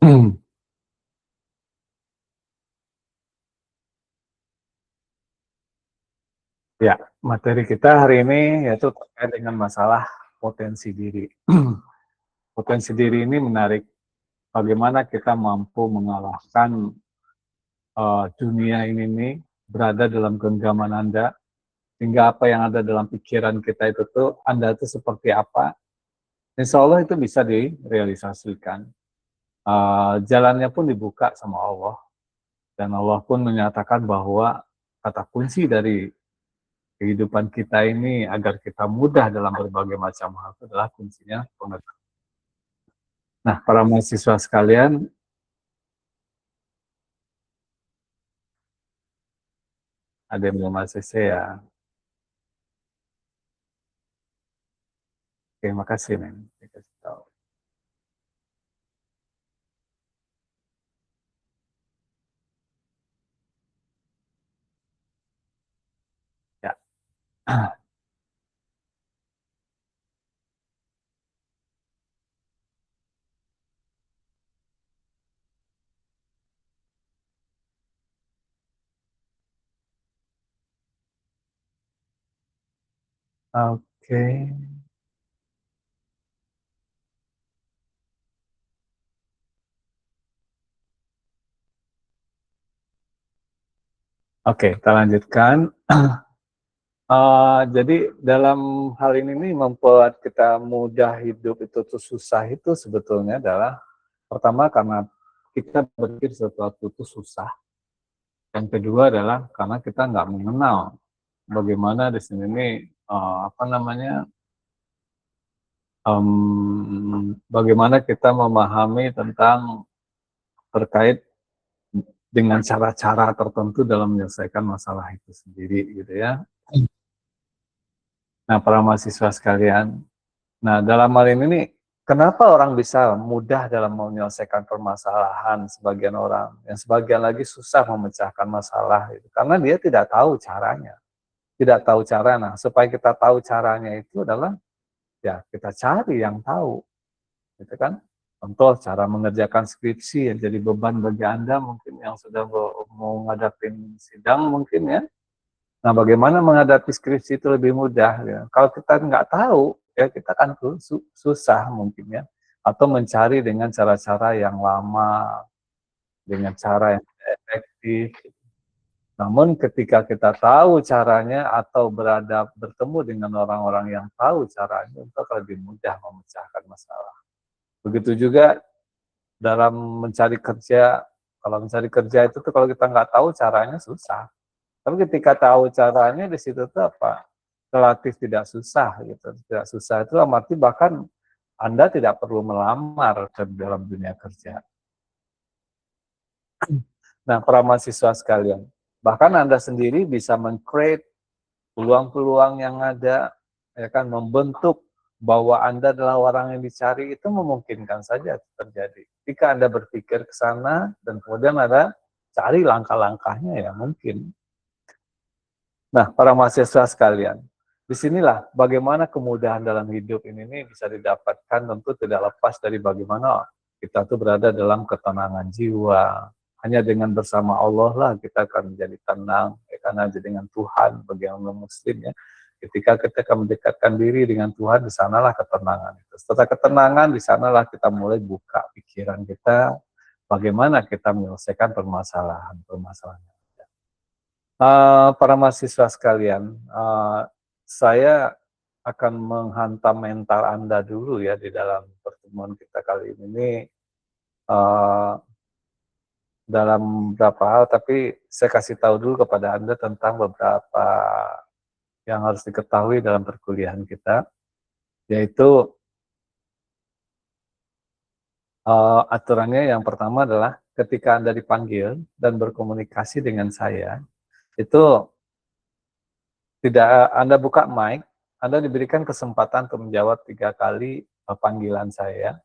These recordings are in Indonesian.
Ya, materi kita hari ini yaitu terkait dengan masalah potensi diri. Potensi diri ini menarik. Bagaimana kita mampu mengalahkan dunia ini nih berada dalam genggaman Anda, sehingga apa yang ada dalam pikiran kita itu tuh Anda itu seperti apa. Insya Allah itu bisa direalisasikan. Jalannya pun dibuka sama Allah, dan Allah pun menyatakan bahwa kata kunci dari kehidupan kita ini agar kita mudah dalam berbagai macam hal itu adalah kuncinya pengetahuan. Nah, para mahasiswa sekalian, ada yang belum ACC ya? Oke, makasih Neng. Dikasih tahu. Ya. Oke. Oke, kita lanjutkan. Jadi dalam hal ini nih membuat kita mudah hidup itu tuh susah itu sebetulnya adalah pertama karena kita berpikir sesuatu itu susah. Yang kedua adalah karena kita nggak mengenal bagaimana di sini nih apa namanya bagaimana kita memahami tentang terkait dengan cara-cara tertentu dalam menyelesaikan masalah itu sendiri gitu ya. Nah, para mahasiswa sekalian, nah dalam hal ini nih, kenapa orang bisa mudah dalam menyelesaikan permasalahan sebagian orang, yang sebagian lagi susah memecahkan masalah itu, karena dia tidak tahu caranya, tidak tahu cara. Nah, supaya kita tahu caranya itu adalah ya kita cari yang tahu, gitu kan. Contoh cara mengerjakan skripsi yang jadi beban bagi Anda mungkin yang sudah mau ngadapin sidang mungkin ya. Nah, bagaimana menghadapi skripsi itu lebih mudah ya. Kalau kita nggak tahu, ya kita kan susah mungkin ya. Atau mencari dengan cara-cara yang lama, dengan cara yang tidak efektif. Namun ketika kita tahu caranya atau bertemu dengan orang-orang yang tahu caranya, untuk lebih mudah memecahkan masalah. Begitu juga dalam mencari kerja. Kalau mencari kerja itu tuh kalau kita nggak tahu caranya susah. Tapi ketika tahu caranya di situ tuh apa? Relatif tidak susah gitu. Tidak susah itu arti bahkan Anda tidak perlu melamar ke dalam dunia kerja. Nah, para mahasiswa sekalian, bahkan Anda sendiri bisa meng-create peluang-peluang yang ada, ya kan, membentuk bahwa Anda adalah orang yang dicari itu memungkinkan saja terjadi. Jika Anda berpikir ke sana dan kemudian Anda cari langkah-langkahnya ya mungkin. Nah, para mahasiswa sekalian, disinilah bagaimana kemudahan dalam hidup ini nih bisa didapatkan tentu tidak lepas dari bagaimana kita tuh berada dalam ketenangan jiwa. Hanya dengan bersama Allah lah kita akan menjadi tenang, ya kan, hanya dengan Tuhan bagi yang non-muslim ya. Ketika kita akan mendekatkan diri dengan Tuhan, di sanalah ketenangan itu. Setelah ketenangan, di sanalah kita mulai buka pikiran kita, bagaimana kita menyelesaikan permasalahan-permasalahan. Para mahasiswa sekalian, saya akan menghantam mental Anda dulu ya di dalam pertemuan kita kali ini, uh, dalam beberapa hal, tapi saya kasih tahu dulu kepada Anda tentang beberapa yang harus diketahui dalam perkuliahan kita, yaitu aturannya yang pertama adalah ketika Anda dipanggil dan berkomunikasi dengan saya, itu tidak Anda buka mic, Anda diberikan kesempatan untuk menjawab 3 kali panggilan saya,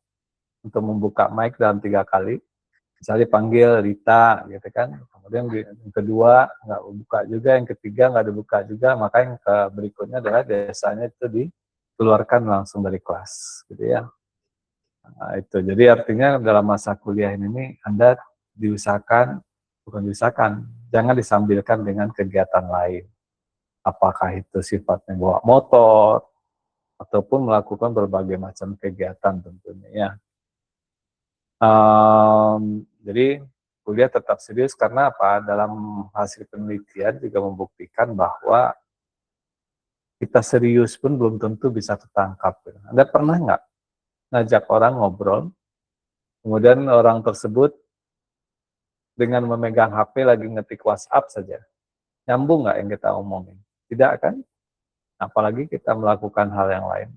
untuk membuka mic dalam 3 kali. Misalnya panggil Rita, gitu kan. Kemudian yang kedua nggak buka juga, yang ketiga nggak dibuka juga, maka yang berikutnya adalah biasanya itu dikeluarkan langsung dari kelas, gitu ya. Nah, itu. Jadi artinya dalam masa kuliah ini Anda diusahakan, bukan diusahakan, jangan disambilkan dengan kegiatan lain. Apakah itu sifatnya bawa motor, ataupun melakukan berbagai macam kegiatan tentunya ya. Jadi kuliah tetap serius karena apa? Dalam hasil penelitian juga membuktikan bahwa kita serius pun belum tentu bisa tertangkap. Anda pernah nggak ngajak orang ngobrol, kemudian orang tersebut dengan memegang HP lagi ngetik WhatsApp saja, nyambung nggak yang kita omongin? Tidak kan? Apalagi kita melakukan hal yang lain.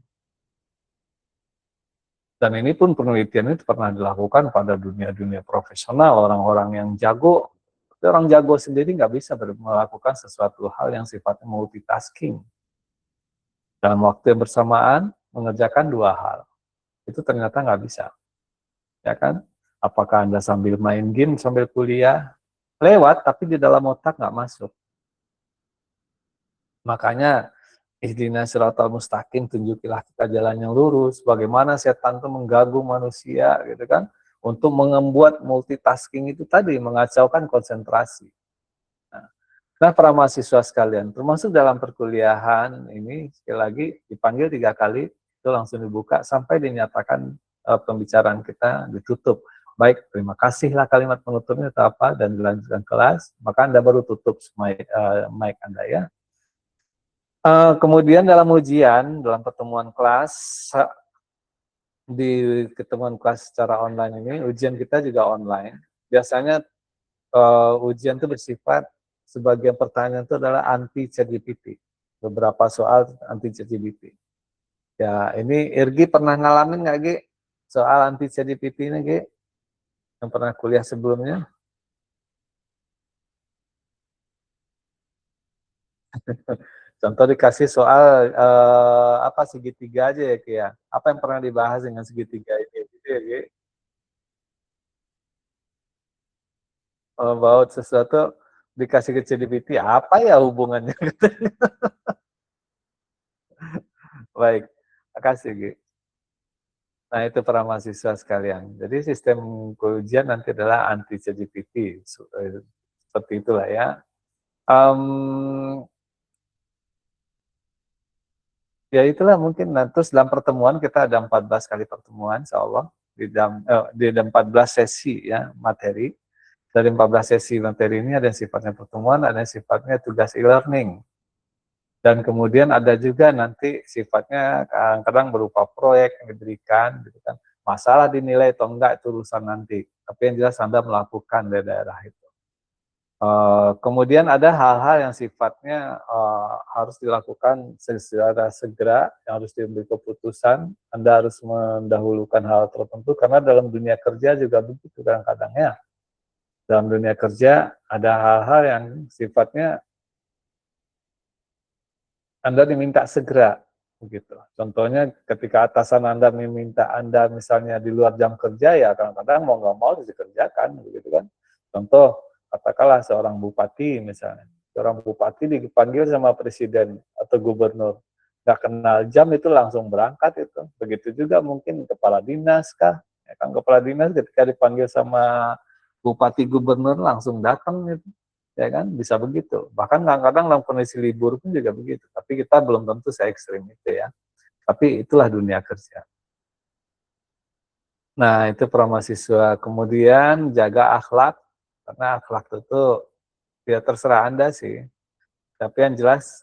Dan ini pun penelitian itu pernah dilakukan pada dunia-dunia profesional, orang-orang yang jago. Tapi orang jago sendiri nggak bisa melakukan sesuatu hal yang sifatnya multitasking. Dalam waktu yang bersamaan, mengerjakan dua hal. Itu ternyata nggak bisa. Ya kan? Apakah Anda sambil main game, sambil kuliah? Lewat, tapi di dalam otak nggak masuk. Makanya Ihdina siratal mustaqim, tunjukilah kita jalan yang lurus. Bagaimana setan itu mengganggu manusia, gitu kan? Untuk membuat multitasking itu tadi, mengacaukan konsentrasi. Nah, para mahasiswa sekalian, termasuk dalam perkuliahan ini, sekali lagi dipanggil 3 kali, itu langsung dibuka, sampai dinyatakan pembicaraan kita ditutup. Baik, terima kasihlah kalimat penutupnya atau apa, dan dilanjutkan kelas, maka Anda baru tutup mic Anda ya. Kemudian dalam ujian, dalam pertemuan kelas, di ketemuan kelas secara online ini, ujian kita juga online. Biasanya ujian itu bersifat, sebagian pertanyaan itu adalah anti ChatGPT. Beberapa soal anti ChatGPT. Ya, ini Irgi pernah ngalamin nggak, Gi? Soal anti ChatGPT ini, Gi? Yang pernah kuliah sebelumnya? Contoh dikasih soal apa segitiga aja ya, Ki ya. Apa yang pernah dibahas dengan segitiga ini gitu ya, Ki? Kalau baut sesuatu dikasih ke ChatGPT, apa ya hubungannya? Baik, makasih, Ki. Nah, itu para mahasiswa sekalian. Jadi sistem ujian nanti adalah anti ChatGPT, seperti itulah ya. Um, Ya itulah mungkin. Nah, terus dalam pertemuan kita ada 14 kali pertemuan, insya Allah. Di 14 sesi ya materi. Dari 14 sesi materi ini ada yang sifatnya pertemuan, ada yang sifatnya tugas e-learning. Dan kemudian ada juga nanti sifatnya kadang-kadang berupa proyek yang diberikan, gitu kan. Masalah dinilai atau enggak itu urusan nanti. Tapi yang jelas Anda melakukan dari daerah itu. Kemudian ada hal-hal yang sifatnya harus dilakukan secara segera, yang harus diambil keputusan. Anda harus mendahulukan hal tertentu, karena dalam dunia kerja juga begitu kadang-kadang ya. Dalam dunia kerja ada hal-hal yang sifatnya Anda diminta segera, begitu. Contohnya ketika atasan Anda meminta Anda misalnya di luar jam kerja, ya kadang-kadang mau nggak mau harus dikerjakan, begitu kan. Contoh, katakanlah seorang bupati misalnya, seorang bupati dipanggil sama presiden atau gubernur, nggak kenal jam itu langsung berangkat itu. Begitu juga mungkin kepala dinas kah, ya kan, kepala dinas ketika dipanggil sama bupati gubernur langsung datang gitu, ya kan, bisa begitu. Bahkan kadang-kadang dalam kondisi libur pun juga begitu, tapi kita belum tentu se ekstrim itu ya. Tapi itulah dunia kerja. Nah, itu para mahasiswa. Kemudian jaga akhlak, karena akhlak itu ya terserah Anda sih. Tapi yang jelas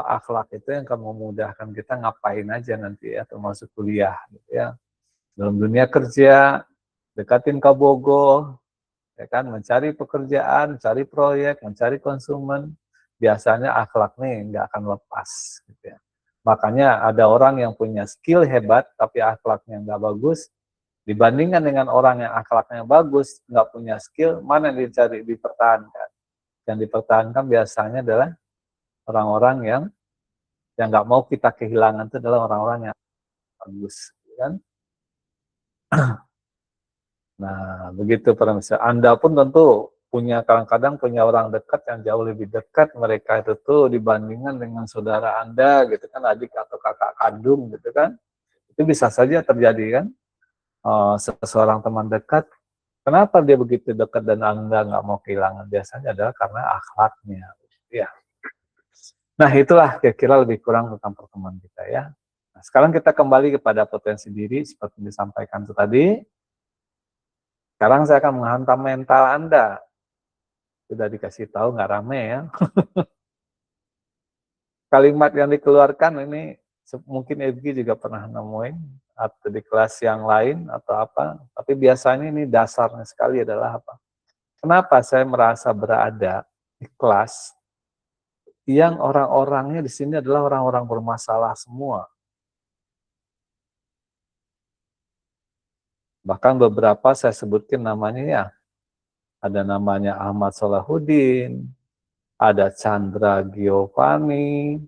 akhlak itu yang akan memudahkan kita ngapain aja nanti ya, termasuk kuliah gitu ya. Dalam dunia kerja, dekatin kabogo, ya kan, mencari pekerjaan, mencari proyek, mencari konsumen, biasanya akhlak nih nggak akan lepas gitu ya. Makanya ada orang yang punya skill hebat tapi akhlaknya nggak bagus, dibandingkan dengan orang yang akhlaknya bagus nggak punya skill, mana yang dicari, dipertahankan. Yang dipertahankan biasanya adalah orang-orang yang nggak mau kita kehilangan, itu adalah orang-orang yang bagus, kan? Nah, begitu pemirsa. Anda pun tentu punya, kadang-kadang punya orang dekat yang jauh lebih dekat mereka itu tuh dibandingkan dengan saudara Anda gitu kan, adik atau kakak kandung gitu kan. Itu bisa saja terjadi kan. seseorang teman dekat, kenapa dia begitu dekat dan Anda nggak mau kehilangan? Biasanya adalah karena akhlaknya. Ya. Nah, itulah kira-kira lebih kurang tentang pertemuan kita ya. Nah, sekarang kita kembali kepada potensi diri seperti disampaikan itu tadi. Sekarang saya akan menghantam mental Anda. Sudah dikasih tahu nggak rame ya. Kalimat yang dikeluarkan ini mungkin Evgi juga pernah nemuin atau di kelas yang lain atau apa. Tapi biasanya ini dasarnya sekali adalah apa? Kenapa saya merasa berada di kelas yang orang-orangnya di sini adalah orang-orang bermasalah semua. Bahkan beberapa saya sebutkan namanya ya. Ada namanya Ahmad Salahuddin, ada Chandra Giovanni,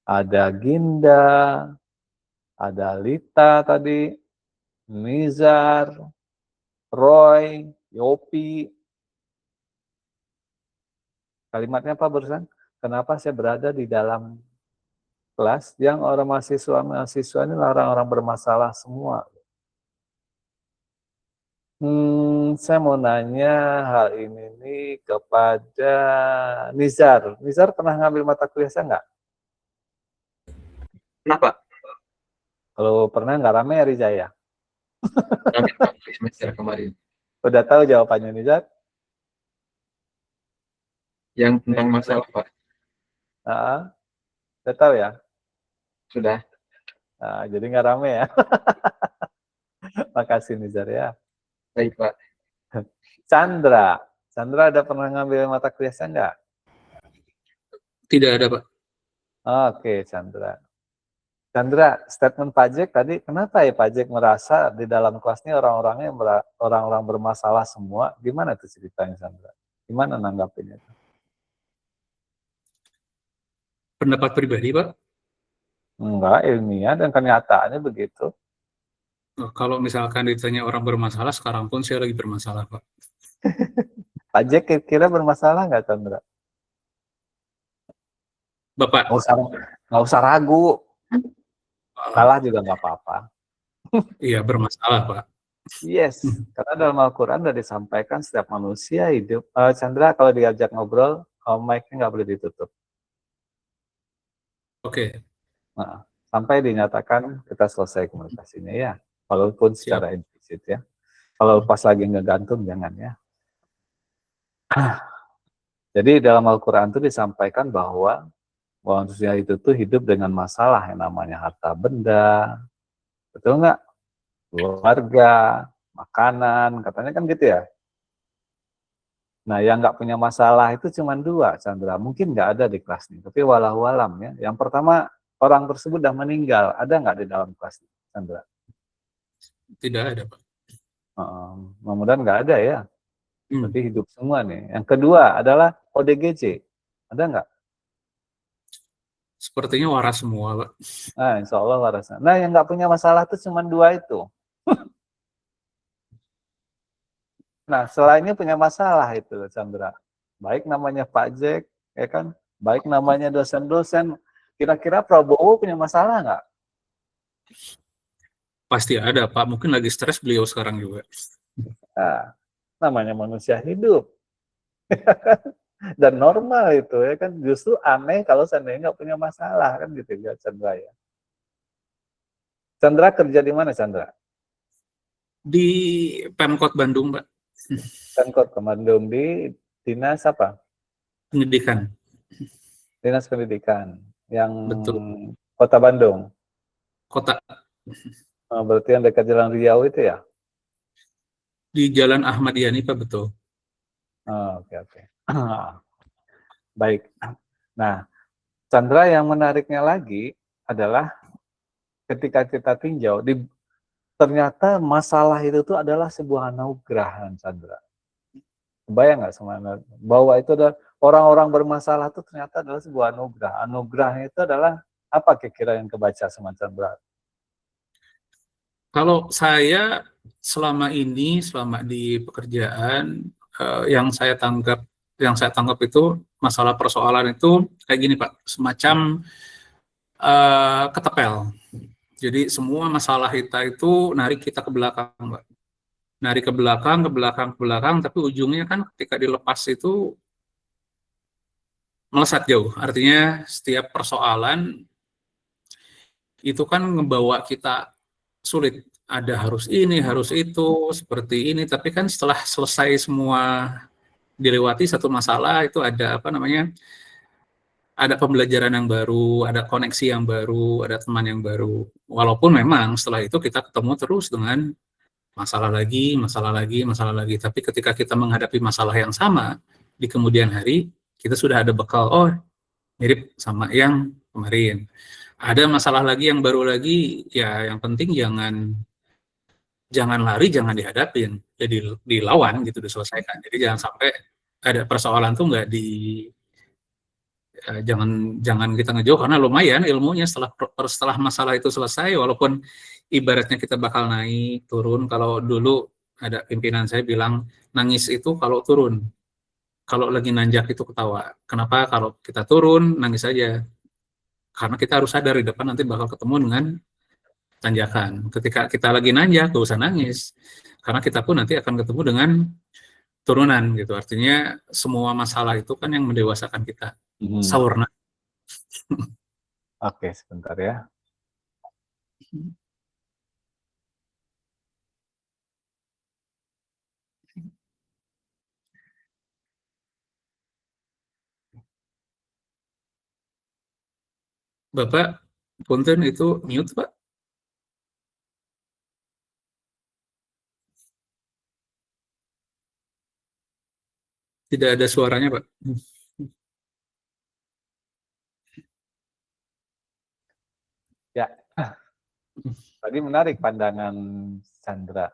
ada Ginda, ada Lita tadi, Nizar, Roy, Yopi. Kalimatnya apa barusan? Kenapa saya berada di dalam kelas yang orang mahasiswa ini orang-orang bermasalah semua. Saya mau nanya hal ini nih kepada Nizar. Nizar pernah ngambil mata kuliah saya nggak? Kenapa? Kalau pernah nggak rame ya Rijaya? Semester kemarin. Udah tahu jawabannya Nizar? Yang tentang masalah, Pak. Udah tahu ya? Sudah. Nah, jadi nggak rame ya? Makasih Nizar ya. Baik, Pak. Chandra. Chandra ada pernah ngambil mata kuliah saya nggak? Tidak ada, Pak. Oke, Chandra. Chandra, statement Pak Jack tadi, kenapa ya Pak Jack merasa di dalam kelas ini orang-orangnya orang-orang bermasalah semua? Gimana tuh ceritanya, Chandra? Gimana nanggapinnya? Pendapat pribadi, Pak. Enggak, ilmiah dan kenyataannya begitu. Kalau misalkan ditanya orang bermasalah, sekarang pun saya lagi bermasalah, Pak. Pak Jack kira-kira bermasalah nggak, Chandra? Bapak. Nggak usah ragu. Salah juga nggak apa-apa. Iya, bermasalah, Pak. Yes, karena dalam Al-Quran sudah disampaikan setiap manusia hidup. Chandra, kalau diajak ngobrol, mic-nya nggak boleh ditutup. Oke. Nah, sampai dinyatakan kita selesai komunikasinya ya, walaupun secara implisit ya. Kalau pas lagi ngegantung jangan ya. Jadi dalam Al-Quran itu disampaikan bahwa manusia itu tuh hidup dengan masalah yang namanya harta benda, betul nggak? Keluarga, makanan, katanya kan gitu ya. Nah, yang nggak punya masalah itu cuma dua, Chandra. Mungkin nggak ada di kelas ini, tapi walau alam ya. Yang pertama, orang tersebut sudah meninggal. Ada nggak di dalam kelas ini, Chandra? Tidak ada, Pak. Mudah-mudahan nggak ada ya. Berarti hidup semua nih. Yang kedua adalah ODGJ. Ada nggak? Sepertinya waras semua, Pak. Nah, insya Allah waras. Nah, yang nggak punya masalah itu cuma dua itu. Nah, selainnya punya masalah itu, Chandra. Baik namanya Pak Jack, ya kan? Baik namanya dosen-dosen. Kira-kira Prabowo punya masalah nggak? Pasti ada, Pak. Mungkin lagi stres beliau sekarang juga. Nah, namanya manusia hidup. Dan normal itu, ya kan? Justru aneh kalau seandainya nggak punya masalah, kan gitu ya, Chandra ya. Chandra kerja di mana, Chandra? Di Pemkot Bandung, Pak. Pemkot Bandung di dinas apa? Pendidikan. Dinas Pendidikan yang Betul. Kota Bandung. Kota. Berarti yang dekat Jalan Riau itu ya? Di Jalan Ahmad Yani, Pak, betul. Oke. Baik. Nah, Chandra, yang menariknya lagi adalah ketika kita tinjau, ternyata masalah itu tuh adalah sebuah anugerah, Chandra. Kebayang nggak semuanya? Bahwa itu adalah orang-orang bermasalah itu ternyata adalah sebuah anugerah. Anugerahnya itu adalah apa kira-kira yang kebaca sama Chandra? Kalau saya selama di pekerjaan, yang saya tanggap itu masalah persoalan itu kayak gini, Pak, semacam ketepel. Jadi semua masalah kita itu narik kita ke belakang, Mbak. Narik ke belakang, ke belakang, ke belakang, tapi ujungnya kan ketika dilepas itu melesat jauh. Artinya setiap persoalan itu kan ngebawa kita sulit. Ada harus ini, harus itu, seperti ini. Tapi kan setelah selesai semua dilewati satu masalah, itu ada apa namanya, ada pembelajaran yang baru, ada koneksi yang baru, ada teman yang baru. Walaupun memang setelah itu kita ketemu terus dengan masalah lagi, masalah lagi, masalah lagi. Tapi ketika kita menghadapi masalah yang sama di kemudian hari, kita sudah ada bekal, oh mirip sama yang kemarin. Ada masalah lagi yang baru lagi, ya yang penting jangan lari, jangan dihadapin, jadi dilawan gitu, diselesaikan. Jadi jangan sampai ada persoalan tuh nggak di jangan kita ngejauh, karena lumayan ilmunya setelah masalah itu selesai, walaupun ibaratnya kita bakal naik turun. Kalau dulu ada pimpinan saya bilang, nangis itu kalau turun, kalau lagi nanjak itu ketawa. Kenapa? Kalau kita turun nangis aja, karena kita harus sadar di depan nanti bakal ketemu dengan tanjakan. Ketika kita lagi nanjak gak usah nangis, karena kita pun nanti akan ketemu dengan turunan gitu. Artinya semua masalah itu kan yang mendewasakan kita. Saurna. Oke, sebentar ya. Bapak, punten itu mute, Pak. Tidak ada suaranya, Pak. Ya, tadi menarik pandangan Chandra.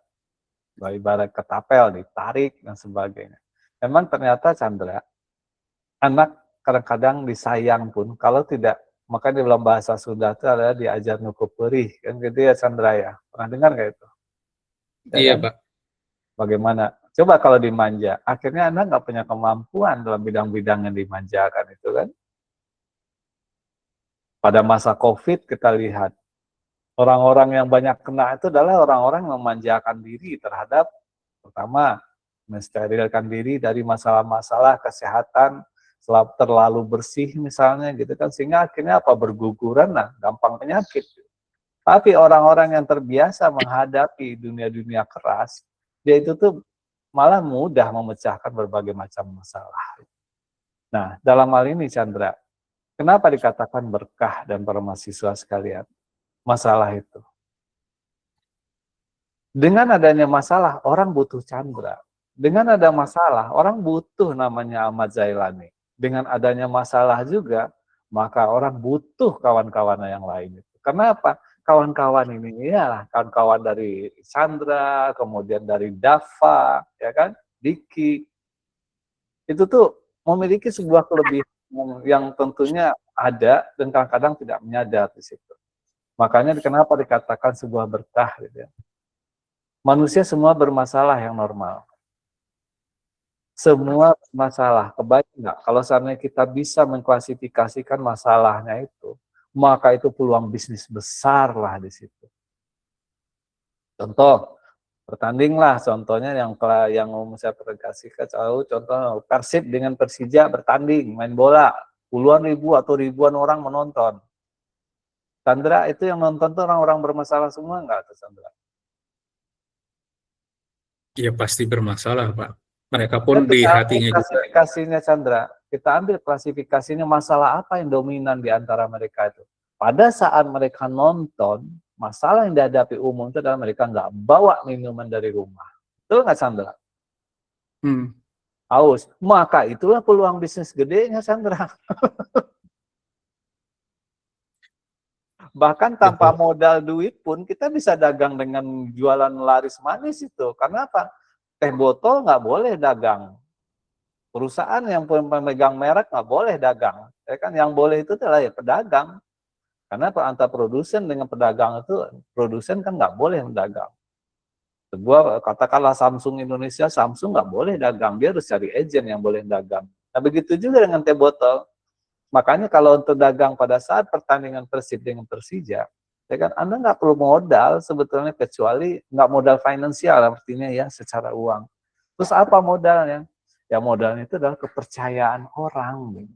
Ibarat ketapel, ditarik, dan sebagainya. Memang ternyata Chandra, anak kadang-kadang disayang pun, kalau tidak, maka di dalam bahasa Sunda itu adalah diajar nuku perih. Kan gitu ya Chandra ya. Pernah dengar nggak itu? Ya Iya, kan? Pak. Bagaimana? Coba kalau dimanja, akhirnya anak nggak punya kemampuan dalam bidang-bidang yang dimanjakan itu kan. Pada masa COVID kita lihat, orang-orang yang banyak kena itu adalah orang-orang yang memanjakan diri terhadap, pertama, mensterilkan diri dari masalah-masalah kesehatan, terlalu bersih misalnya gitu kan, sehingga akhirnya apa, berguguran, nah gampang penyakit. Tapi orang-orang yang terbiasa menghadapi dunia-dunia keras, dia itu tuh malah mudah memecahkan berbagai macam masalah. Nah, dalam hal ini Chandra, kenapa dikatakan berkah dan para mahasiswa sekalian? Masalah itu. Dengan adanya masalah, orang butuh Chandra. Dengan ada masalah, orang butuh namanya Ahmad Zailani. Dengan adanya masalah juga, maka orang butuh kawan-kawan yang lain. Kenapa? Kawan-kawan ini ialah kawan-kawan dari Chandra, kemudian dari Dava, ya kan, Diki. Itu tuh memiliki sebuah kelebihan yang tentunya ada dan kadang-kadang tidak menyadar di situ. Makanya kenapa dikatakan sebuah berkah gitu ya. Manusia semua bermasalah yang normal. Semua masalah, kebayang nggak? Kalau seandainya kita bisa mengklasifikasikan masalahnya itu, maka itu peluang bisnis besar lah di situ. Contoh, bertandinglah, contohnya yang mau saya presentasikan, contoh Persib dengan Persija bertanding, main bola, puluhan ribu atau ribuan orang menonton. Sandra, itu yang nonton tuh orang-orang bermasalah semua nggak tuh Sandra? Ya pasti bermasalah, Pak. Mereka Ya, pun di kita ambil hatinya juga. klasifikasinya Chandra. Kita ambil klasifikasinya masalah apa yang dominan di antara mereka itu. Pada saat mereka nonton, masalah yang dihadapi umum itu adalah mereka nggak bawa minuman dari rumah. Betul nggak Chandra? Haus. Maka itulah peluang bisnis gedenya Chandra. Bahkan tanpa modal duit pun kita bisa dagang dengan jualan laris manis itu. Karena apa? Teh botol nggak boleh dagang. Perusahaan yang pemegang merek nggak boleh dagang. Ya kan? Yang boleh itu adalah ya pedagang. Karena antara produsen dengan pedagang itu, produsen kan nggak boleh mendagang. Sebuah katakanlah Samsung Indonesia, Samsung nggak boleh dagang. Dia harus cari agent yang boleh dagang. Nah begitu juga dengan teh botol. Makanya kalau untuk dagang pada saat pertandingan Persib dengan Persija, Ya kan, Anda nggak perlu modal sebetulnya kecuali nggak modal finansial artinya ya secara uang. Terus apa modalnya? Ya modalnya itu adalah kepercayaan orang.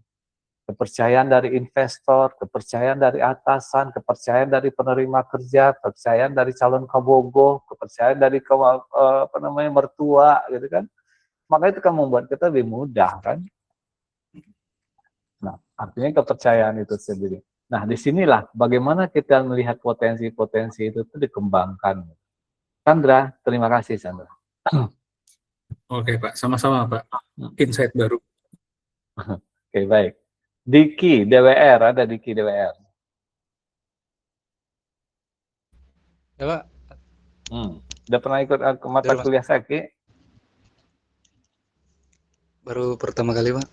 Kepercayaan dari investor, kepercayaan dari atasan, kepercayaan dari penerima kerja, kepercayaan dari calon kabogoh, kepercayaan dari mertua gitu kan. Maka itu kan membuat kita lebih mudah kan. Nah, artinya kepercayaan itu sendiri. Nah, disinilah bagaimana kita melihat potensi-potensi itu tuh dikembangkan. Sandra, terima kasih Sandra. Oke Pak, sama-sama Pak. Insight baru. Oke, baik. Diki, DWR, ada Diki DWR. Ya Pak, Udah pernah ikut mata Mas. kuliah saya, Ki? Baru pertama kali Pak.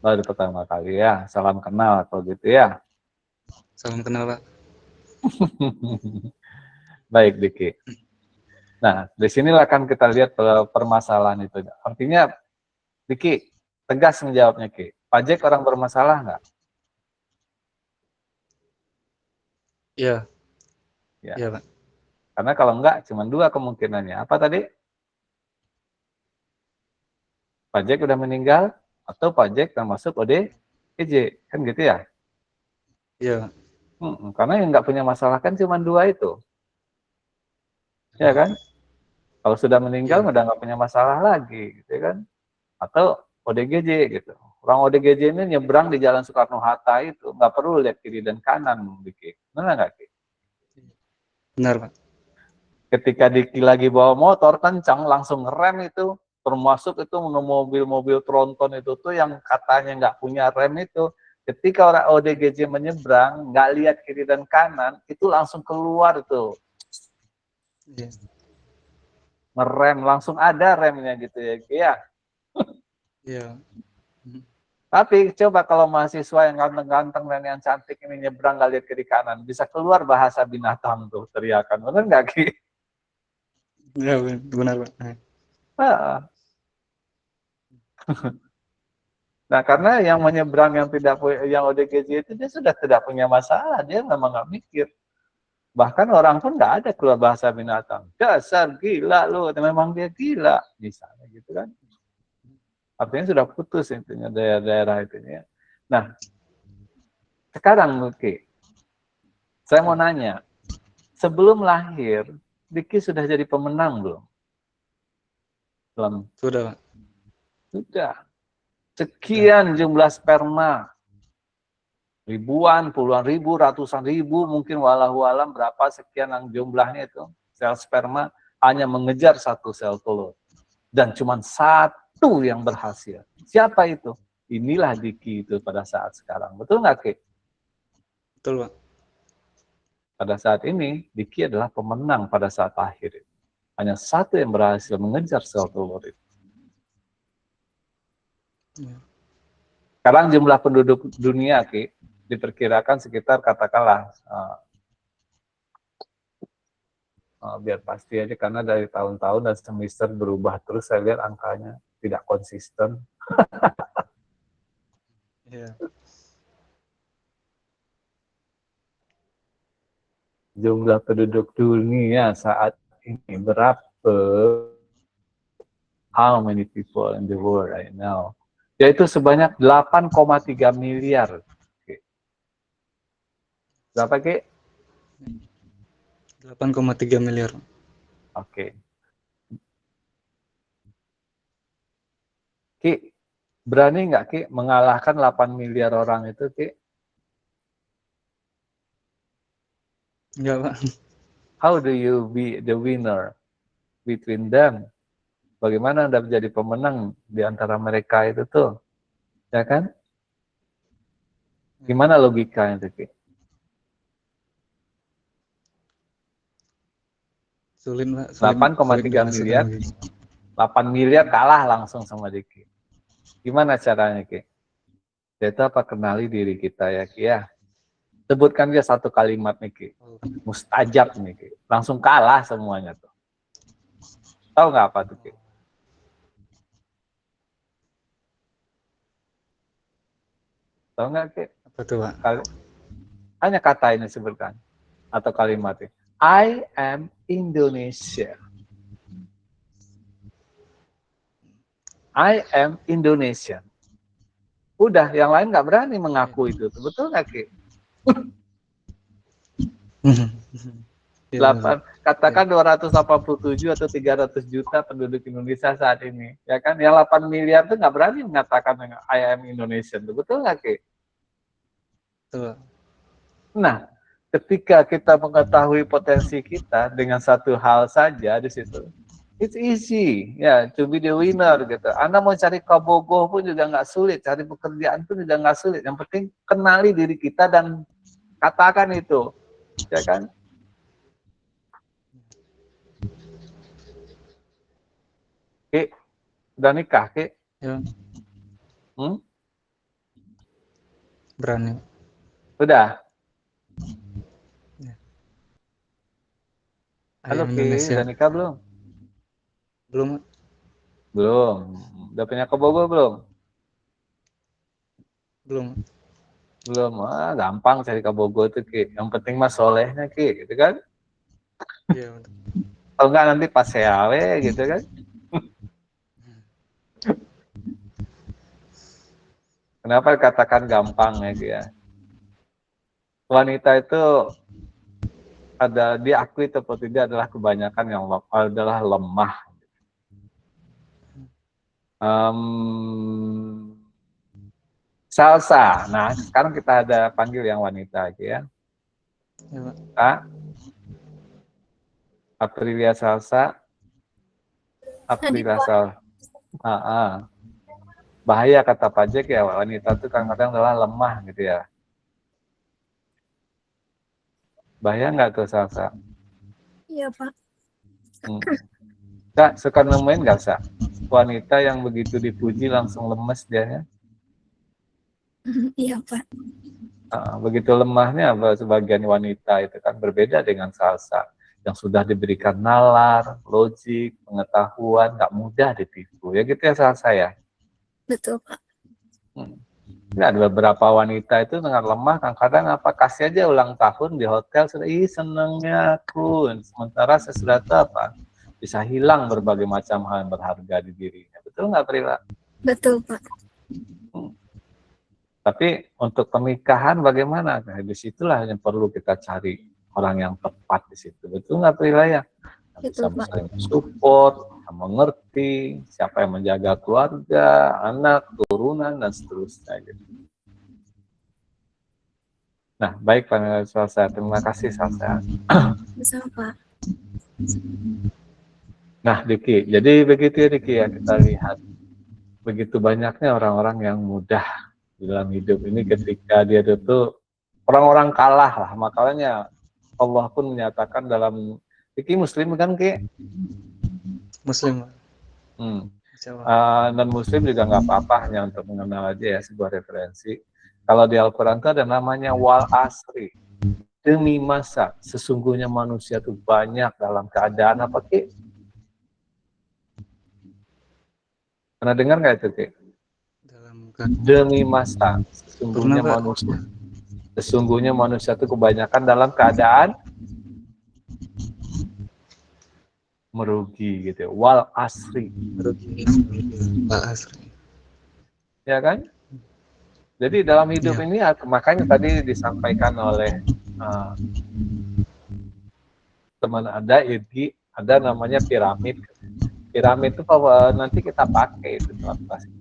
Baru pertama kali ya, salam kenal atau gitu ya. Salam kenal Pak. Baik, Diki. Nah, di sinilah kan kita lihat permasalahan itu. Artinya, Diki, tegas menjawabnya, Ki. Pajak orang bermasalah nggak? Iya. Ya. Iya Pak. Karena kalau enggak, cuma dua kemungkinannya. Apa tadi? Pajak udah meninggal, atau pajak termasuk ODGJ. Kan gitu ya? Iya. Karena yang nggak punya masalah kan cuma dua itu. Ya kan? Kalau sudah meninggal, Iya. udah nggak punya masalah lagi. Gitu kan? Atau ODGJ gitu. Orang ODGJ ini nyebrang di Jalan Soekarno-Hatta itu, nggak perlu lihat kiri dan kanan, Diki. Benar nggak, Ki? Benar Pak. Ketika Diki lagi bawa motor kencang, langsung ngerem itu, termasuk itu mobil-mobil tronton itu tuh yang katanya nggak punya rem itu, ketika orang ODGJ menyeberang, nggak lihat kiri dan kanan, itu langsung keluar itu. Iya. Ngerem, langsung ada remnya gitu ya, Ki ya. Iya. Tapi coba kalau mahasiswa yang ganteng-ganteng dan yang cantik ini nyebrang nggak lihat kiri kanan, bisa keluar bahasa binatang tuh teriakan, benar nggak, Ki? Iya benar Pak. Nah, nah, karena yang menyeberang yang tidak yang ODGJ itu dia sudah tidak punya masalah, dia memang nggak mikir. Bahkan orang pun nggak ada keluar bahasa binatang. Dasar gila lu, memang dia gila, misalnya gitu kan. Artinya sudah putus intinya daerah-daerah itu ya. Nah, sekarang Ki, saya mau nanya, sebelum lahir, Diki sudah jadi pemenang belum? Belum. Sudah Pak. Sudah. Sekian jumlah sperma, ribuan, puluhan ribu, ratusan ribu, mungkin walau alam berapa sekian yang jumlahnya itu, sel sperma hanya mengejar satu sel telur. Dan cuma satu yang berhasil. Siapa itu? Inilah Diki itu pada saat sekarang. Betul nggak, Ki? Betul Pak. Pada saat ini, Diki adalah pemenang pada saat akhir. Hanya satu yang berhasil mengejar sel telur itu. Iya. Sekarang jumlah penduduk dunia, Ki, diperkirakan sekitar katakanlah biar pasti aja karena dari tahun-tahun dan semester berubah terus, saya lihat angkanya tidak konsisten. Iya. Jumlah penduduk dunia saat ini berapa? How many people in the world right now? Yaitu sebanyak 8,3 miliar. Berapa, Ki? 8,3 miliar. Oke. Ki, berani nggak, Ki, mengalahkan 8 miliar orang itu, Ki? Enggak Pak. How do you be the winner between them? Bagaimana Anda menjadi pemenang di antara mereka itu tuh? Ya kan? Gimana logikanya itu, Ki? Sulit Pak. 8,3 miliar, 8 miliar kalah langsung sama Diki. Gimana caranya, Ki? Yaitu apa? Kenali diri kita ya, Ki ya. Sebutkan dia satu kalimat nih, Ki. Mustajab nih, Ki. Langsung kalah semuanya tuh. Tahu nggak apa tuh, Ki? Tahu nggak, Ki? Apa tuh Pak? Hanya kata ini sebutkan. atau kalimatnya. I am Indonesia. I am Indonesian. Udah, yang lain nggak berani mengaku itu. Betul nggak, Ki? Katakan 287 atau 300 juta penduduk Indonesia saat ini. Ya kan? Yang 8 miliar itu nggak berani mengatakan I am Indonesian. Betul nggak, Ki? Betul. Nah, ketika kita mengetahui potensi kita dengan satu hal saja di situ, it's easy, ya, to be the winner gitu. Anda mau cari kabogoh pun juga nggak sulit, cari pekerjaan pun juga nggak sulit. Yang penting kenali diri kita dan katakan itu, ya kan? Ki, udah nikah, Ki? Ya, berani. Udah. Ya. Halo, Ki, Indonesia. udah nikah belum? Belum. Belum. Udah punya kabogoh belum? Belum. Belum. Ah, gampang cari kabogoh itu, Ki. Yang penting mah solehnya, Ki, gitu kan? Iya, betul. Kalau enggak nanti pas seawe gitu kan? Kenapa dikatakan gampang ya, Ki, ya? Wanita itu ada diakui atau tidak adalah kebanyakan yang adalah lemah. Salsa. Nah, sekarang kita ada panggil yang wanita aja ya. Ya, Pak. Kak, Aprilia Salsa. Aprilia Salsa. Bahaya kata pajak ya, wanita itu kadang-kadang adalah lemah gitu ya. Bahaya nggak tuh Salsa? Iya, Pak. Kak, suka nemuin nggak, Sa? Wanita yang begitu dipuji langsung lemes dia ya? Iya, Pak. Begitu lemahnya sebagian wanita itu kan berbeda dengan Salsa yang sudah diberikan nalar, logik, pengetahuan, nggak mudah ditipu. Ya gitu ya Salsa ya? Betul, Pak. Ini ada beberapa wanita itu dengan lemah, kadang-kadang apa kasih aja ulang tahun di hotel sudah senengnya aku, sementara sesudah itu apa bisa hilang berbagai macam hal yang berharga di dirinya. Betul nggak, Prila? Betul, Pak. Tapi untuk pernikahan bagaimana? Nah, disitulah yang perlu kita cari orang yang tepat di situ. Betul nggak, Prila ya? Bisa saling support, mengerti siapa yang menjaga keluarga, anak, turunan, dan seterusnya. Gitu. Nah, baik Pak Salsa, terima kasih Salsa. Bersama, Pak. Nah, Diki, jadi begitu ya Diki ya, kita lihat begitu banyaknya orang-orang yang mudah dalam hidup ini ketika dia itu orang-orang kalah lah, makanya Allah pun menyatakan dalam Diki Muslim kan Ki? Muslim. Dan Muslim juga nggak apa-apa, hanya untuk mengenal aja ya sebuah referensi. Kalau di Al-Quran itu ada namanya wal asri, demi masa sesungguhnya manusia itu banyak dalam keadaan apa Ki? Pernah dengar nggak itu Ki? Demi masa sesungguhnya manusia itu kebanyakan dalam keadaan merugi gitu, wal asri. Wal asri. Ya kan? Jadi dalam hidup ini makanya tadi disampaikan oleh teman ada Irgi, ada namanya piramid. Piramid itu nanti kita pakai itu pasti.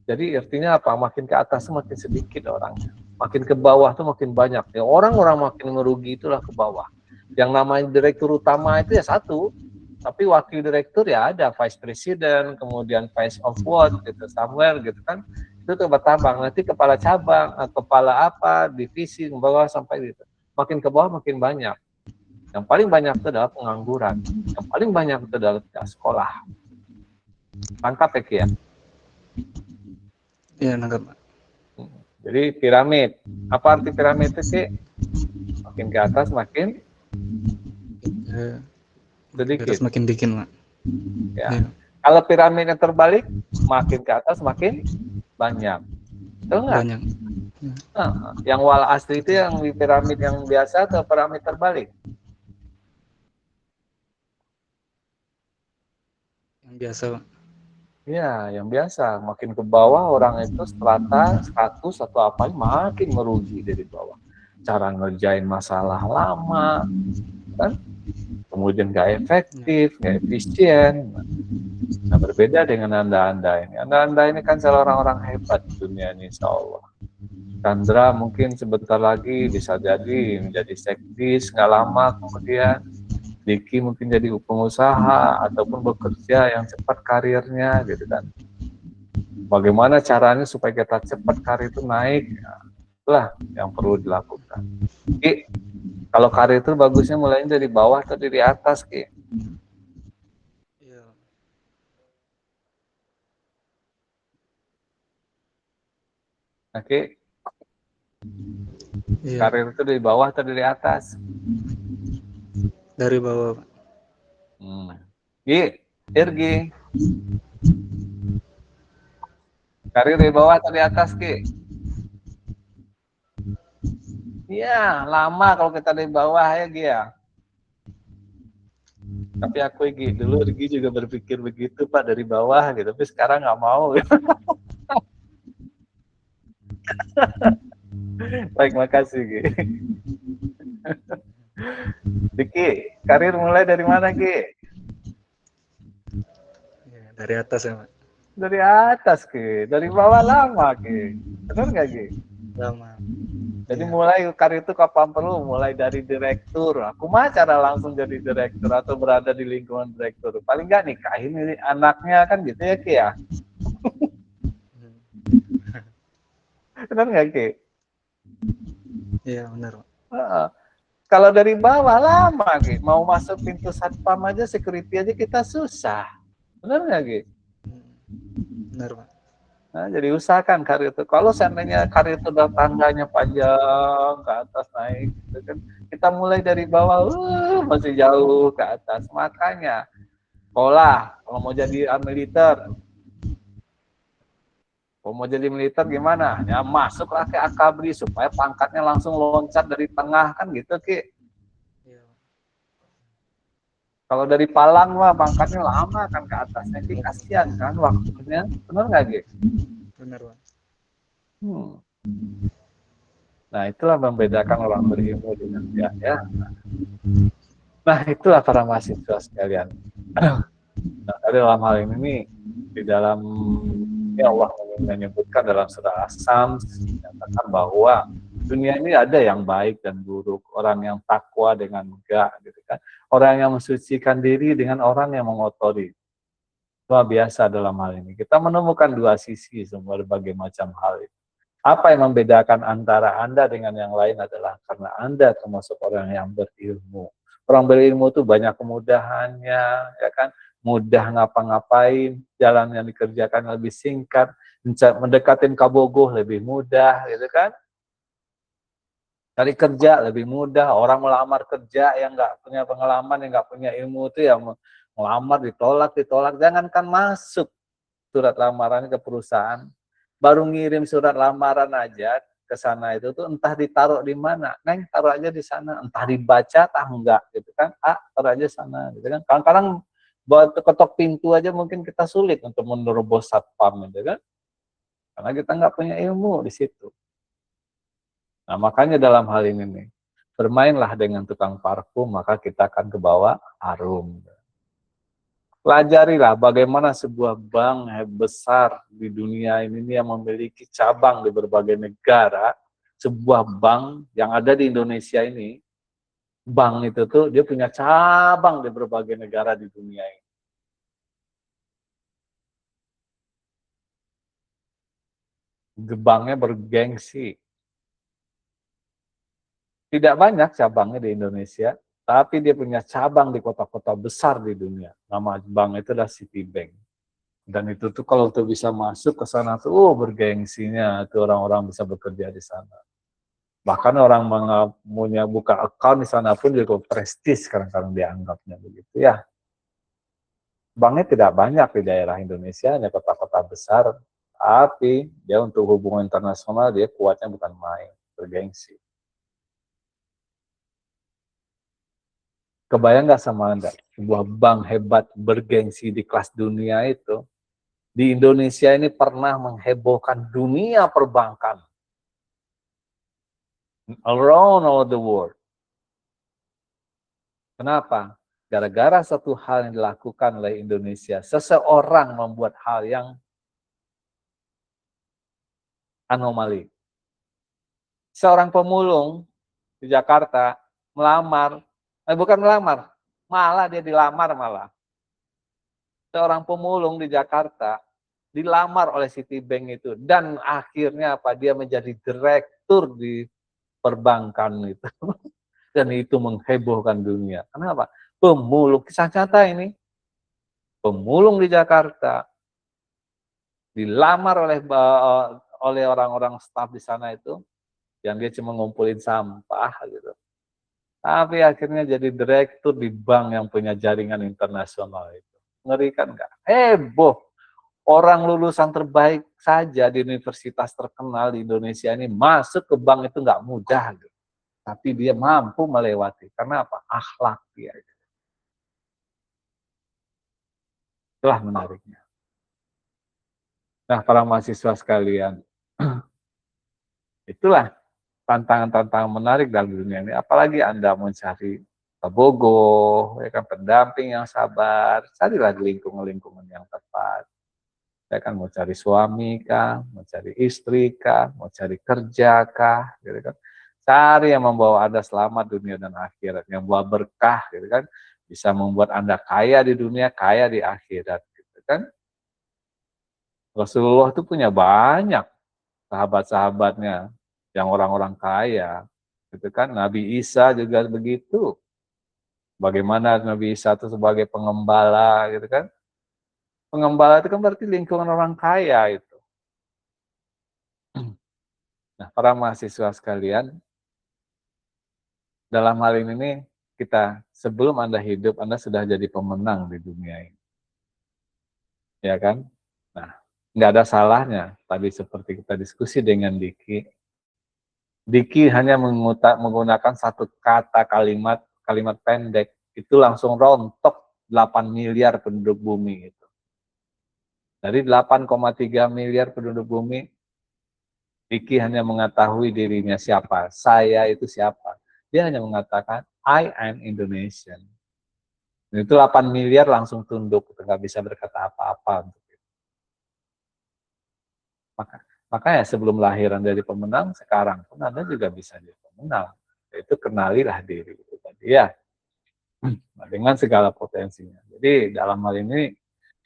Jadi artinya apa? Makin ke atas makin sedikit orangnya, makin ke bawah tuh makin banyak. Ya orang-orang makin merugi itulah ke bawah. Yang namanya direktur utama itu ya satu, tapi wakil direktur ya ada vice president, kemudian vice of what gitu, somewhere gitu kan. Itu tuh bertambah, nanti kepala cabang, kepala apa, divisi, ke bawah sampai gitu. Makin ke bawah makin banyak. Yang paling banyak itu adalah pengangguran. Yang paling banyak itu adalah tidak sekolah. Tangkap ya Ki ya? Iya, nangkap. Jadi piramid. Apa arti piramid itu Ki? Makin ke atas makin sedikit. Makin dikit, Pak. Ya. Kalau piramidnya terbalik, makin ke atas makin banyak. Betul nggak? Banyak. Nah, yang wal asli itu yang di piramid yang biasa atau piramid terbalik? Yang biasa, Pak. Ya, yang biasa. Makin ke bawah orang itu strata, status atau apa makin merugi dari bawah. Cara ngerjain masalah lama, kan? Kemudian nggak efektif, nggak efisien. Nah, berbeda dengan Anda-Anda ini. Anda-Anda ini kan salah orang-orang hebat di dunia ini, insya Allah. Chandra mungkin sebentar lagi bisa jadi menjadi sekdis, nggak lama kemudian. Diki mungkin jadi pengusaha ataupun bekerja yang cepat karirnya gitu kan. Bagaimana caranya supaya kita cepat karir itu naik? Ya, itulah yang perlu dilakukan. Ki, kalau karir itu bagusnya mulainya dari bawah atau dari atas, Ki? Iya. Oke, Iya. karir itu dari bawah atau dari atas? Dari bawah, Pak. Gi, Irgi. Karir dari bawah atau di atas, Ki? Iya, lama kalau kita dari bawah ya, Gi ya. Tapi aku Gi, dulu Irgi juga berpikir begitu, Pak, dari bawah gitu. Tapi sekarang nggak mau. Baik, makasih, Gi. Diki, karir mulai dari mana, Ki? Iya, dari atas ya, Pak. Dari atas, Ki. Dari bawah lama, Ki. Benar nggak, Ki? Lama. Jadi Iya. mulai karir itu kapan perlu, mulai dari direktur. Aku mah cara langsung jadi direktur atau berada di lingkungan direktur. Paling nggak nikahin ini anaknya kan gitu ya, Ki ya. Benar nggak, Ki? Iya, benar, Pak. Kalau dari bawah lama, Ki. Mau masuk pintu satpam aja, security aja kita susah. Benar nggak, Ki? Benar, Pak. Nah, jadi usahakan karir itu. Kalau seandainya karir itu udah tangganya panjang ke atas naik, gitu kan, kita mulai dari bawah, masih jauh ke atas. Makanya sekolah, kalau mau jadi militer, gimana? Ya masuklah ke akabri supaya pangkatnya langsung loncat dari tengah kan gitu, Ki. Iya. Kalau dari palang mah pangkatnya lama kan ke atasnya, Ki. Kasihan kan waktunya. Benar nggak, Ki? Benar, Pak. Nah, itulah membedakan orang berilmu dengan dia, ya. Nah, itulah para mahasiswa sekalian. Nah, dalam hal ini nih, di dalam ya Allah menyebutkan dalam surah As-Sams menyatakan bahwa dunia ini ada yang baik dan buruk, orang yang takwa dengan enggak, gitu kan. Orang yang mensucikan diri dengan orang yang mengotori. Luar biasa dalam hal ini. Kita menemukan dua sisi semua berbagai macam hal itu. Apa yang membedakan antara Anda dengan yang lain adalah karena Anda termasuk orang yang berilmu. Orang berilmu itu banyak kemudahannya, ya kan? Mudah ngapa-ngapain, jalan yang dikerjakan lebih singkat, mendekatin kabogoh lebih mudah, gitu kan? Cari kerja lebih mudah, orang melamar kerja yang nggak punya pengalaman, yang nggak punya ilmu itu ya melamar ditolak, jangankan masuk surat lamaran ke perusahaan, baru ngirim surat lamaran aja ke sana itu tuh entah ditaruh di mana, Neng taruh aja di sana, entah dibaca tah enggak gitu kan, taruh aja sana gitu kan. Kadang-kadang buat ketok pintu aja mungkin kita sulit untuk menerobos satpam gitu kan, karena kita nggak punya ilmu di situ. Nah makanya dalam hal ini nih, bermainlah dengan tukang parfum maka kita akan ke bawah harum. Pelajarilah bagaimana sebuah bank besar di dunia ini yang memiliki cabang di berbagai negara. Sebuah bank yang ada di Indonesia ini, bank itu tuh dia punya cabang di berbagai negara di dunia ini. Banknya bergengsi. Tidak banyak cabangnya di Indonesia, tapi dia punya cabang di kota-kota besar di dunia. Nama bank itu adalah Citibank. Dan itu tuh kalau tuh bisa masuk ke sana tuh bergengsinya tuh orang-orang bisa bekerja di sana. Bahkan orang punya buka account di sana pun juga prestis kadang-kadang dianggapnya begitu ya. Banknya tidak banyak di daerah Indonesia, hanya kota-kota besar Tapi dia untuk hubungan internasional dia kuatnya bukan main, bergengsi. Kebayang nggak sama Anda, sebuah bank hebat bergengsi di kelas dunia itu, di Indonesia ini pernah menghebohkan dunia perbankan. Around all the world. Kenapa? Gara-gara satu hal yang dilakukan oleh Indonesia, seseorang membuat hal yang anomali. Seorang pemulung di Jakarta bukan melamar, malah dia dilamar malah. Seorang pemulung di Jakarta dilamar oleh Citibank itu, dan akhirnya apa? Dia menjadi direktur di perbankan itu. Dan itu menghebohkan dunia. Kenapa? Pemulung, kisah nyata ini. Pemulung di Jakarta dilamar oleh orang-orang staf di sana itu, yang dia cuma ngumpulin sampah gitu. Tapi akhirnya jadi direktur di bank yang punya jaringan internasional itu. Ngerikan nggak? Heboh. Orang lulusan terbaik saja di universitas terkenal di Indonesia ini masuk ke bank itu nggak mudah. Gitu. Tapi dia mampu melewati. Karena apa? Akhlak dia. Itulah menariknya. Nah, para mahasiswa sekalian, itulah tantangan-tantangan menarik dalam dunia ini. Apalagi Anda mencari bogoh, ya kan, pendamping yang sabar, carilah di lingkungan-lingkungan yang tepat. Ya kan, mau cari suami kah, mau cari istri kah, mau cari kerja kah, gitu kan. Cari yang membawa Anda selamat dunia dan akhirat, yang membawa berkah, gitu kan. Bisa membuat Anda kaya di dunia, kaya di akhirat, gitu kan. Rasulullah itu punya banyak sahabat-sahabatnya yang orang-orang kaya, gitu kan. Nabi Isa juga begitu. Bagaimana Nabi Isa itu sebagai pengembala, gitu kan. Pengembala itu kan berarti lingkungan orang kaya itu. Nah, para mahasiswa sekalian, dalam hal ini kita, sebelum Anda hidup, Anda sudah jadi pemenang di dunia ini. Ya kan? Nah, nggak ada salahnya, tadi seperti kita diskusi dengan Diki. Diki hanya menggunakan satu kata kalimat pendek, itu langsung rontok 8 miliar penduduk bumi itu. Dari 8,3 miliar penduduk bumi, Diki hanya mengetahui dirinya siapa, saya itu siapa. Dia hanya mengatakan, I am Indonesian. Dan itu 8 miliar langsung tunduk, nggak bisa berkata apa-apa. Makanya sebelum lahiran dari pemenang, sekarang pun Anda juga bisa jadi pemenang. Yaitu kenalilah diri itu tadi ya. Dengan segala potensinya. Jadi dalam hal ini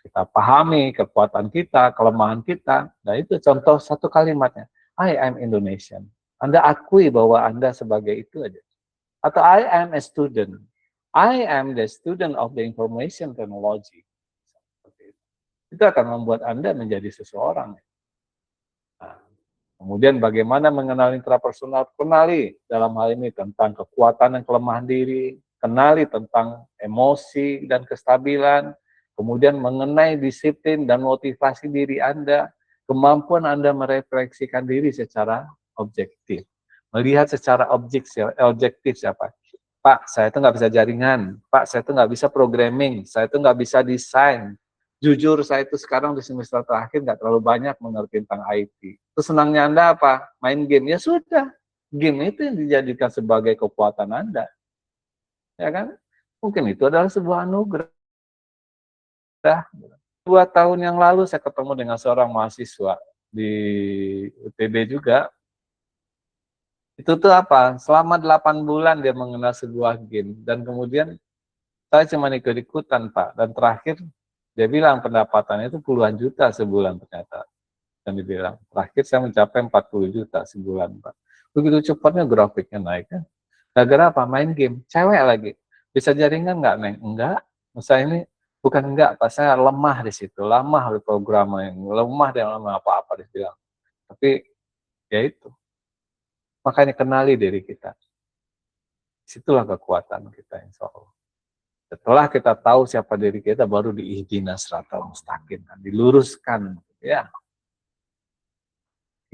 kita pahami kekuatan kita, kelemahan kita. Nah itu contoh satu kalimatnya. I am Indonesian. Anda akui bahwa Anda sebagai itu aja. Atau I am a student. I am the student of the information technology. Itu akan membuat Anda menjadi seseorang. Nah, kemudian bagaimana mengenali intrapersonal? Kenali dalam hal ini tentang kekuatan dan kelemahan diri, kenali tentang emosi dan kestabilan, kemudian mengenai disiplin dan motivasi diri Anda, kemampuan Anda merefleksikan diri secara objektif. Melihat secara objektif siapa? Pak, saya itu nggak bisa jaringan. Pak, saya itu nggak bisa programming. Saya itu nggak bisa desain. Jujur, saya itu sekarang di semester terakhir nggak terlalu banyak mengerti tentang IT. Terus senangnya Anda apa? Main game. Ya sudah, game itu yang dijadikan sebagai kekuatan Anda. Ya kan? Mungkin itu adalah sebuah anugerah. 2 tahun yang lalu saya ketemu dengan seorang mahasiswa di UTB juga. Itu tuh apa? Selama 8 bulan dia mengenal sebuah game. Dan kemudian saya cuma ikut-ikutan, Pak. Dan terakhir dia bilang pendapatannya itu puluhan juta sebulan ternyata. Dan dibilang, terakhir saya mencapai 40 juta sebulan, Pak. Begitu cepatnya grafiknya naik kan. Gara-gara apa? Main game. Cewek lagi. Bisa jaringan nggak, Neng? Enggak. Saya ini bukan enggak, Pak. Saya lemah di situ. Lemah di programnya. Lemah dan lemah apa-apa dibilang. Tapi ya itu. Makanya kenali diri kita. Disitulah kekuatan kita, insya Allah. Setelah kita tahu siapa diri kita, baru diihdina siratal mustaqim, diluruskan, ya.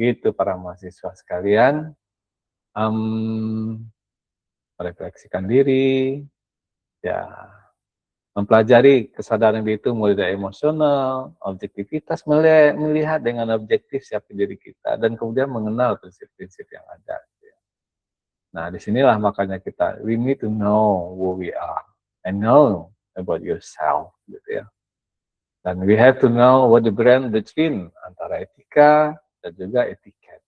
Gitu para mahasiswa sekalian. Merefleksikan diri, ya mempelajari kesadaran diri itu mulai dari emosional, objektivitas, melihat dengan objektif siapa diri kita, dan kemudian mengenal prinsip-prinsip yang ada. Nah, disinilah makanya we need to know who we are and know about yourself, gitu ya. Dan we have to know what the brand between antara etika dan juga etiket.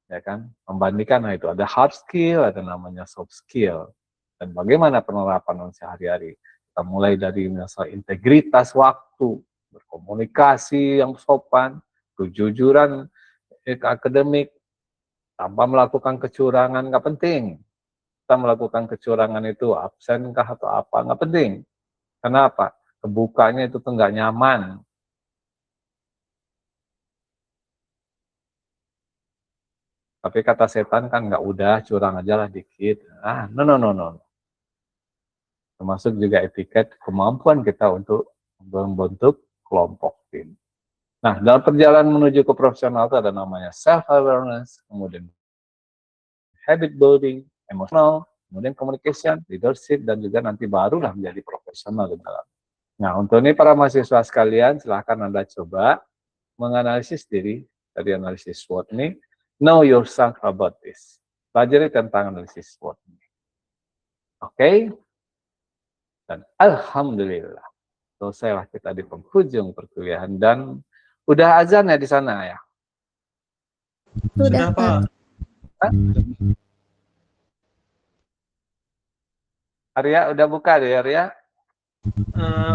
Ya kan, membandingkan itu ada hard skill, ada namanya soft skill, dan bagaimana penerapan sehari-hari. Kita mulai dari misalnya integritas waktu, berkomunikasi yang sopan, kejujuran akademik, tanpa melakukan kecurangan nggak penting. Kita melakukan kecurangan itu absen kah atau apa nggak penting. Kenapa? Kebukanya itu nggak nyaman. Tapi kata setan kan nggak udah curang aja lah dikit. No. Termasuk juga etiket kemampuan kita untuk membentuk kelompok tim. Nah, dalam perjalanan menuju ke profesional itu ada namanya self-awareness, kemudian habit building, emotional, kemudian communication, leadership, dan juga nanti barulah menjadi profesional di dalam. Nah, untuk ini para mahasiswa sekalian, silahkan Anda coba menganalisis diri, tadi analisis SWOT ini, know yourself about this. Pelajari tentang analisis SWOT ini. Oke? Dan alhamdulillah, selesailah kita di penghujung perkuliahan, dan udah azan ya di sana ya? Sudah, Pak. Arya, udah buka deh Arya?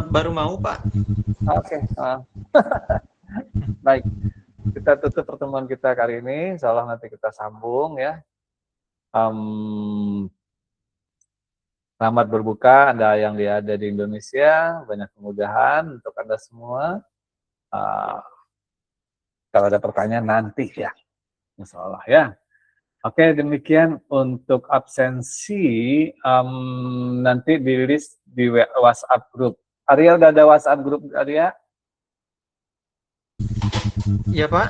Baru mau, Pak. Oke. Baik, kita tutup pertemuan kita kali ini. Insya Allah nanti kita sambung ya. Selamat berbuka Anda yang ada di Indonesia. Banyak kemudahan untuk Anda semua. Kalau ada pertanyaan nanti ya, insya Allah ya. Oke, demikian untuk absensi. Nanti dirilis di WhatsApp group. Arya udah ada WhatsApp group Arya? Iya, Pak.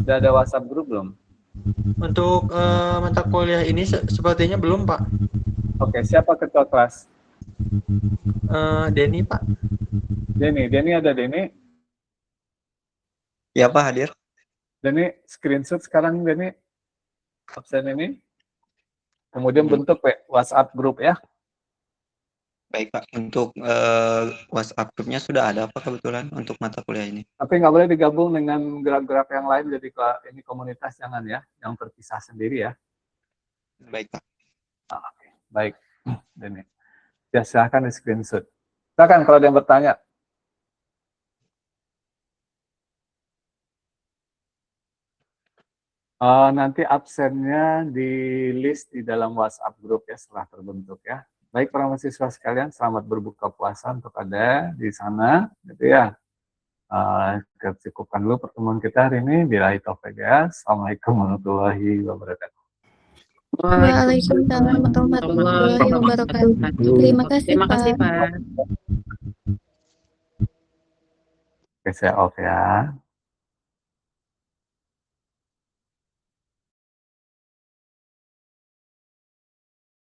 Udah ada WhatsApp group belum? Untuk mata kuliah ini sepertinya belum, Pak. Oke, siapa ketua kelas? Denny, Pak. Denny ada Denny? Ya, Pak, hadir. Denny, screenshot sekarang Denny absen ini. Kemudian bentuk WhatsApp group ya. Baik Pak, untuk WhatsApp grupnya sudah ada Pak kebetulan untuk mata kuliah ini. Tapi nggak boleh digabung dengan gerak-gerak yang lain, jadi ini komunitas jangan ya, yang terpisah sendiri ya. Baik Pak. Oke, baik. Denny. Ya, silahkan di screenshot. Silakan kalau ada yang bertanya. Nanti absennya di list di dalam WhatsApp group ya setelah terbentuk ya. Baik para mahasiswa sekalian, selamat berbuka puasa untuk Anda di sana, gitu ya. Kita cukupkan dulu pertemuan kita hari ini. Billahi taufiq ya. Assalamualaikum warahmatullahi wabarakatuh. Waalaikumsalam warahmatullahi wabarakatuh. Terima kasih, Pak. Oke, saya off ya.